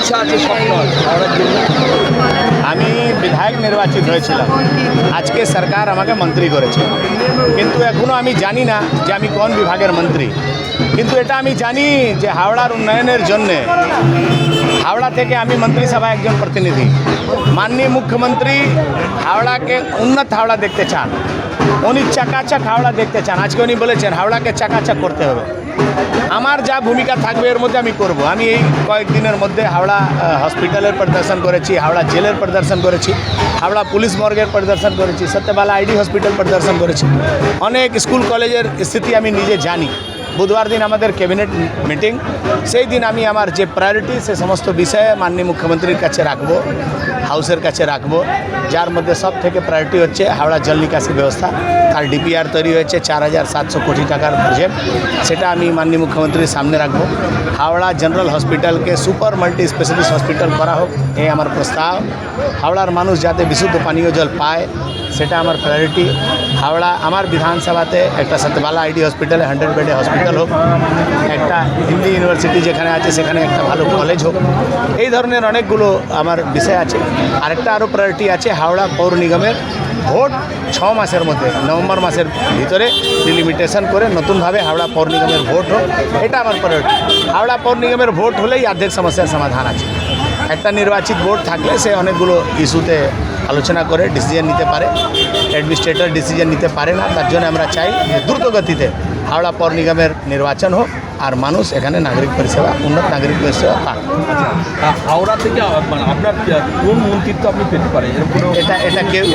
ইচ্ছা আছে, স্বপ্ন আছে হাওড়ার জন্য? আমি বিধায়ক নির্বাচিত হয়েছিলাম, আজকে সরকার আমাকে মন্ত্রী করেছে, কিন্তু এখনও আমি জানি না যে আমি কোন বিভাগের মন্ত্রী। কিন্তু এটা আমি জানি যে হাওড়ার উন্নয়নের জন্যে হাওড়া থেকে আমি মন্ত্রিসভা একজন প্রতিনিধি। মাননীয় মুখ্যমন্ত্রী হাওড়াকে উন্নত হাওড়া দেখতে চান, উনি চাকাচাক হাওড়া দেখতে চান। আজকে উনি বলেছেন হাওড়াকে চাকাচাক করতে হবে। আমার যা ভূমিকা থাকবে এর মধ্যে আমি করব। আমি এই কয়েকদিনের মধ্যে হাওড়া হসপিটালের পরিদর্শন করেছি, হাওড়া জেলের পরিদর্শন করেছি, হাওড়া পুলিশ মর্গের পরিদর্শন করেছি, সত্যবালা আইডি হসপিটাল পরিদর্শন করেছি, অনেক স্কুল কলেজের স্থিতি আমি নিজে জানি। বুধবার দিন আমাদের ক্যাবিনেট মিটিং, সেই দিন আমি আমার যে প্রায়োরিটি সে সমস্ত বিষয়ে মাননীয় মুখ্যমন্ত্রীর কাছে রাখবো, হাউসের কাছে রাখবো। যার মধ্যে সব থেকে প্রায়োরিটি হচ্ছে হাওড়া জল নিকাশি ব্যবস্থা। তার ডিপিআর তৈরি হয়েছে 4700 কোটি টাকার প্রজেক্ট, সেটা আমি মাননীয় মুখ্যমন্ত্রীর সামনে রাখবো। হাওড়া জেনারেল হসপিটালকে সুপার মাল্টি স্পেশালিস্ট হসপিটাল করা হোক, এই আমার প্রস্তাব। হাওড়ার মানুষ যাতে বিশুদ্ধ পানীয় জল পায় সেটা আমার প্রায়োরিটি। হাওড়া আমার বিধানসভাতে একটা সত্যবালা আইডি হসপিটালে 100 বেডে হসপিটাল হোক, একটা হিন্দি ইউনিভার্সিটি যেখানে আছে সেখানে একটা ভালো কলেজ হোক। এই ধরনের অনেকগুলো আমার বিষয় আছে। আরেকটা আরও প্রায়োরিটি আছে, হাওড়া পৌর নিগমের ভোট 6 মাসের মধ্যে, নভেম্বর মাসের ভিতরে ডিলিমিটেশন করে নতুনভাবে হাওড়া পৌর নিগমের ভোট হোক, এটা আমার প্রায়োরিটি। হাওড়া পৌর নিগমের ভোট হলেই অর্ধেক সমস্যার সমাধান আছে। একটা নির্বাচিত বোর্ড থাকলে সে অনেকগুলো ইস্যুতে আলোচনা করে ডিসিশন নিতে পারে, অ্যাডমিনিস্ট্রেটর ডিসিশন নিতে পারে না। তার জন্য আমরা চাই যে দ্রুত গতিতে হাওড়া পৌর নিগমের নির্বাচন হোক আর মানুষ এখানে নাগরিক পরিষেবা, উন্নত নাগরিক পরিষেবা পান। হাওড়া থেকে মানে আপনার কোন মন্ত্রিত্ব আপনি পেতে পারেন এরকম?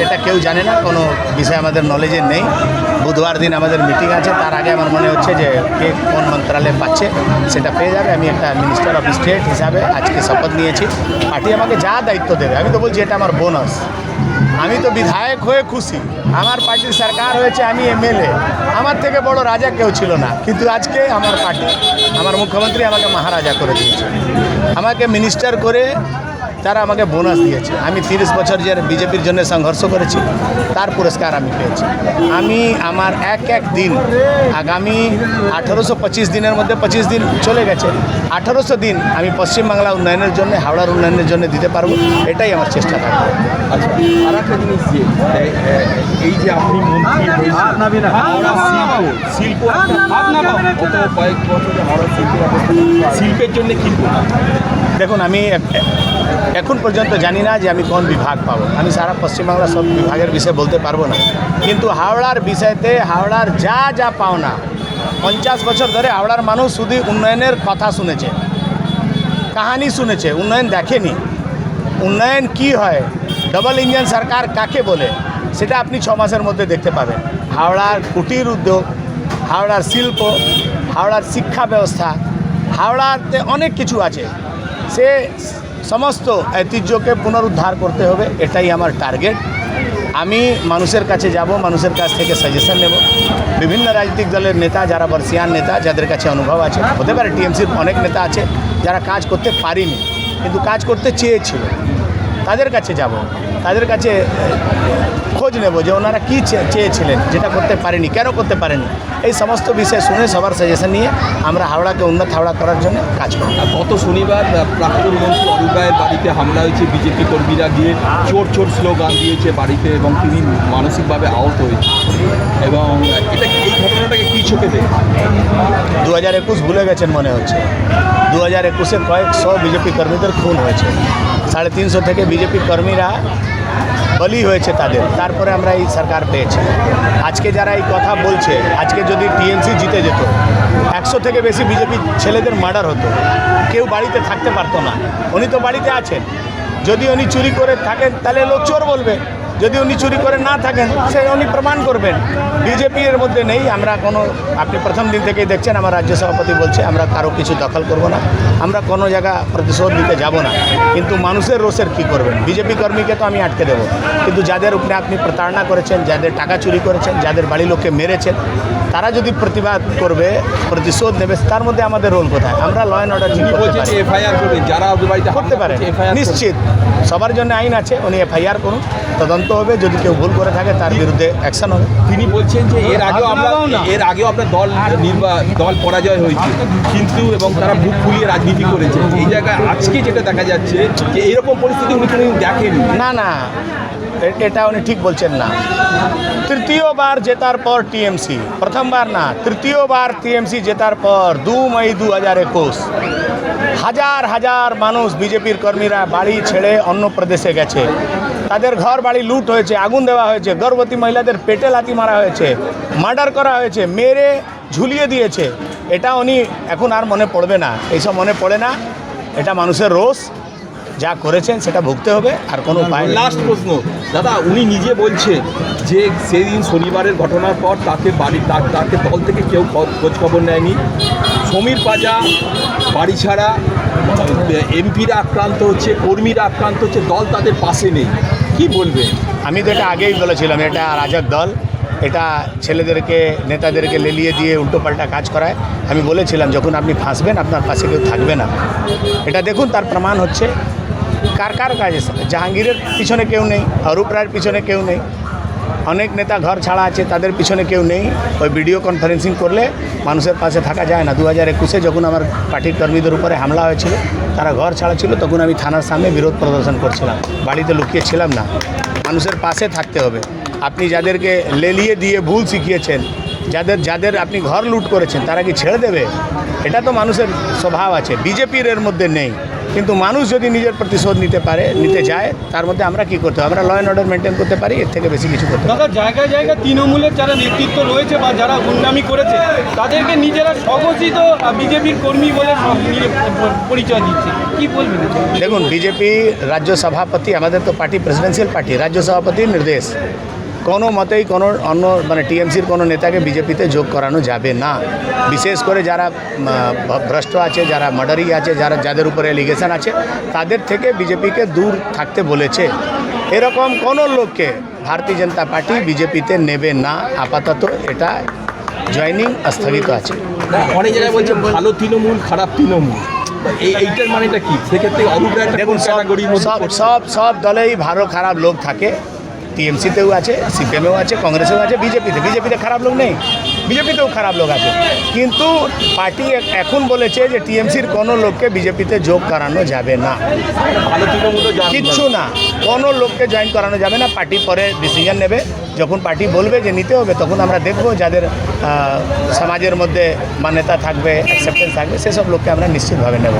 এটা কেউ জানে না, কোনো বিষয় আমাদের নলেজে নেই। বুধবার দিন আমাদের মিটিং আছে, তার আগে আমার মনে হচ্ছে যে কে কোন মন্ত্রণালয়ে পাচ্ছে সেটা পেয়ে যাবে। আমি একটা মিনিস্টার অফ স্টেট হিসাবে আজকে শপথ নিয়েছি। পার্টি আমাকে যা দায়িত্ব দেবে, আমি তো বলছি এটা আমার বোনাস। আমি তো বিধায়ক হয়ে খুশি, আমার পার্টির সরকার হয়েছে, আমি এমএলএ, আমার থেকে বড় রাজা কেউ ছিল না। কিন্তু আজকে আমার পার্টি, আমার মুখ্যমন্ত্রী আমাকে মহারাজা করে দিয়েছে, আমাকে মিনিস্টার করে তারা আমাকে বোনাস দিয়েছে। আমি 30 বছর যে বিজেপির জন্য সংঘর্ষ করেছি তার পুরস্কার আমি পেয়েছি। আমি আমার এক দিন, আগামী 1825 দিনের মধ্যে 25 দিন চলে গেছে, 1800 দিন আমি পশ্চিমবাংলা উন্নয়নের জন্য, হাওড়ার উন্নয়নের জন্য দিতে পারবো, এটাই আমার চেষ্টা থাকবে। আচ্ছা, আর একটা জিনিস যে এই যে আপনি মন্ত্রী হয়েছেন, হাওড়া শিল্প গত কয়েক বছরে হাওড়া শিল্পের জন্য কিন্তু দেখুন, আমি এখন পর্যন্ত জানি না যে আমি কোন বিভাগ পাবো। আমি সারা পশ্চিমবাংলা সব বিভাগের বিষয়ে বলতে পারবো না, কিন্তু হাওড়ার বিষয়তে হাওড়ার যা পাওনা, 50 বছর ধরে হাওড়ার মানুষ শুধু উন্নয়নের কথা শুনেছে, কাহানি শুনেছে, উন্নয়ন দেখেনি। উন্নয়ন কি হয়, ডবল ইঞ্জিন সরকার কাকে বলে, সেটা আপনি 6 মাসের মধ্যে দেখতে পাবেন। হাওড়ার কুটির উদ্যোগ, হাওড়ার শিল্প, হাওড়ার শিক্ষা ব্যবস্থা, হাওড়াতে অনেক কিছু আছে। সে সমস্ত ঐতিহ্যকে পুনরুদ্ধার করতে হবে, এটাই আমার টার্গেট। আমি মানুষের কাছে যাব, মানুষের কাছ থেকে সাজেশন নেব। বিভিন্ন রাজনৈতিক দলের নেতা যারা বর্ষিয়ান নেতা, যাদের কাছে অনুভব আছে, হতে পারে টিএমসির অনেক নেতা আছে যারা কাজ করতে পারেনি কিন্তু কাজ করতে চেয়েছিল, তাদের কাছে যাব, তাদের কাছে খোঁজ নেব যে ওনারা কী চেয়েছিলেন যেটা করতে পারেনি, কেন করতে পারেনি। এই সমস্ত বিষয় শুনে সবার সাজেশন নিয়ে আমরা হাওড়াকে উন্নত হাওড়া করার জন্য কাজ করব। গত শনিবার প্রাক্তন মন্ত্রী অরূপ রায়ের বাড়িতে হামলা হয়েছে, বিজেপি কর্মীরা গিয়ে চোর স্লোগান দিয়েছে বাড়িতে এবং তিনি মানসিকভাবে আহত হয়েছে। এবং এই ঘটনাটাকে কী চোখে দেখে? 2021 ভুলে গেছেন মনে হচ্ছে। 2021-এ কয়েকশো বিজেপি কর্মীদের খুন হয়েছে, 350 থেকে বিজেপি কর্মীরা বলি হয়েছে তাদের, তারপরে আমরা এই সরকার পেয়েছি। আজকে যারা এই কথা বলছে, আজকে যদি টিএমসি জিতে যেত, 100 থেকে বেশি বিজেপি ছেলেদের মার্ডার হতো, কেউ বাড়িতে থাকতে পারতো না। উনি তো বাড়িতে আছেন, যদি উনি চুরি করে থাকেন তাহলে লোক চোর বলবে, যদি উনি চুরি করে না থাকেন সে উনি প্রমাণ করবেন। বিজেপি এর মধ্যে নেই। আমরা কোনো, আপনি প্রথম দিন থেকেই দেখছেন আমার রাজ্য সভাপতি বলছে আমরা কারো কিছু দখল করব না, আমরা কোনো জায়গা প্রতিশোধ নিতে যাব না। কিন্তু মানুষের রোষের কী করবেন? বিজেপি কর্মীকে তো আমি আটকে দেবো, কিন্তু যাদের উপরে আপনি প্রতারণা করেছেন, যাদের টাকা চুরি করেছেন, যাদের বাড়ির লোককে মেরেছেন, তারা যদি প্রতিবাদ করবে, প্রতিশোধ নেবে, তার মধ্যে আমাদের রোল কোথায়? আমরা ল অ্যান্ড অর্ডার ঠিক তিনি করতে বলছেন পারি। এফআইআর করবেন, যারা ওদের বাড়িতে করতে পারে, নিশ্চিত সবার জন্য আইন আছে। উনি এফআইআর করুন, তদন্ত হবে, যদি কেউ ভুল করে থাকে তার বিরুদ্ধে অ্যাকশন হবে। তিনি বলছেন যে এর আগেও আপনার দল পরাজয় হয়েছে কিন্তু, এবং তারা বুক ফুলিয়ে রাজনীতি করেছে। এই জায়গায় আজকে যেটা দেখা যাচ্ছে যে এরকম পরিস্থিতি উনি কোনোদিন দেখেন না না, এটা উনি ঠিক বলছেন না। তৃতীয়বার জেতার পর টিএমসি, প্রথমবার না, তৃতীয়বার টিএমসি জেতার পর 2 মই 2021 হাজার হাজার মানুষ, বিজেপির কর্মীরা বাড়ি ছেড়ে অন্য প্রদেশে গেছে। তাদের ঘর বাড়ি লুট হয়েছে, আগুন দেওয়া হয়েছে, গর্ভবতী মহিলাদের পেটে লাথি মারা হয়েছে, মার্ডার করা হয়েছে, মেরে ঝুলিয়ে দিয়েছে। এটা উনি এখন আর মনে পড়বে না, এইসব মনে পড়ে না। এটা মানুষের রোষ, যা করেছেন সেটা ভুগতে হবে, আর কোনো উপায় নেই। লাস্ট প্রশ্ন দাদা, উনি নিজে বলছেন যে সেদিন শনিবারের ঘটনার পর তাকে তাকে দল থেকে কেউ খোঁজ খবর নেয়নি। সমীর পাজা বাড়ি ছাড়া, এমপিরা আক্রান্ত হচ্ছে, কর্মীরা আক্রান্ত হচ্ছে, দল তাদের পাশে নেই। কি বলবেন? আমি তো এটা আগেই বলেছিলাম, এটা রাজক দল, এটা ছেলেদেরকে, নেতাদেরকে লেলিয়ে দিয়ে উল্টোপাল্টা কাজ করায়। আমি বলেছিলাম যখন আপনি ফাঁসবেন আপনার পাশে কেউ থাকবে না। এটা দেখুন, তার প্রমাণ হচ্ছে। কার কার কাজ? জাহাঙ্গীরের পিছনে কেউ নেই, অরূপ রায়ের পিছনে কেউ নেই, অনেক নেতা ঘর ছাড়া আছে, তাদের পিছনে কেউ নেই। ওই ভিডিও কনফারেন্সিং করলে মানুষের পাশে থাকা যায় না। 2021-এ যখন আমার পার্টির কর্মীদের উপরে হামলা হয়েছিল, তারা ঘর ছাড়া ছিল, তখন আমি থানার সামনে বিরোধ প্রদর্শন করছিলাম, বাড়িতে লুকিয়েছিলাম না। মানুষের পাশে থাকতে হবে। আপনি যাদেরকে লেলিয়ে দিয়ে ভুল শিখিয়েছেন, যাদের আপনি ঘর লুট করেছেন, তারা কি ছেড়ে দেবে? এটা তো মানুষের স্বভাব আছে, বিজেপির এর মধ্যে নেই। কিন্তু মানুষ যদি নিজের প্রতিশোধ নিতে যায়, তার মধ্যে আমরা কি করতে হবে? আমরা ল অ্যান্ড অর্ডার মেনটেন করতে পারি, এর থেকে বেশি কিছু করতে পারি না। দাদা, জায়গায় জায়গায় তৃণমূলের যারা নেতৃত্ব রয়েছে বা যারা গুন্ডামি করেছে, তাদেরকে নিজেরা স্বঘোষিত বিজেপির কর্মী বলে পরিচয় দিচ্ছে। কি বলবেন? দেখুন, বিজেপি রাজ্য সভাপতি, আমাদের তো পার্টি প্রেসিডেন্সিয়াল পার্টি, রাজ্য সভাপতির নির্দেশ, কোনো মতেই কোনো অন্য টিএমসির কোনো নেতাকে বিজেপিতে যোগ করানো যাবে না। বিশেষ করে যারা ভ্রষ্ট আছে, যারা মার্ডারি আছে, যাদের উপরে এলিগেশন আছে, তাদের থেকে বিজেপিকে দূর থাকতে বলেছে। এরকম কোনো লোককে ভারতীয় জনতা পার্টি বিজেপিতে নেবে না। আপাতত এটা জয়েনিং স্থগিত আছে। অনেক জায়গায় বলছে ভালো তৃণমূল, খারাপ তৃণমূল। এইটার মানেটা কি? সেক্ষেত্রে অরূপ রায় দেখুন, সব দলেই ভালো খারাপ লোক থাকে। টিএমসিতেও আছে, সিপিএমেও আছে, কংগ্রেসেও আছে, বিজেপিতে খারাপ লোক নেই, বিজেপিতেও খারাপ লোক আছে। কিন্তু পার্টি এখন বলেছে যে টিএমসির কোনো লোককে বিজেপিতে যোগ করানো যাবে না। ভালো তৃণমূলও কিচ্ছু না, কোনো লোককে জয়েন করানো যাবে না। পার্টি পরে ডিসিশন নেবে, যখন পার্টি বলবে যে নিতে হবে, তখন আমরা দেখব যাদের সমাজের মধ্যে মান্যতা থাকবে, অ্যাকসেপ্টেন্স থাকবে, সেসব লোককে আমরা নিশ্চিতভাবে নেব।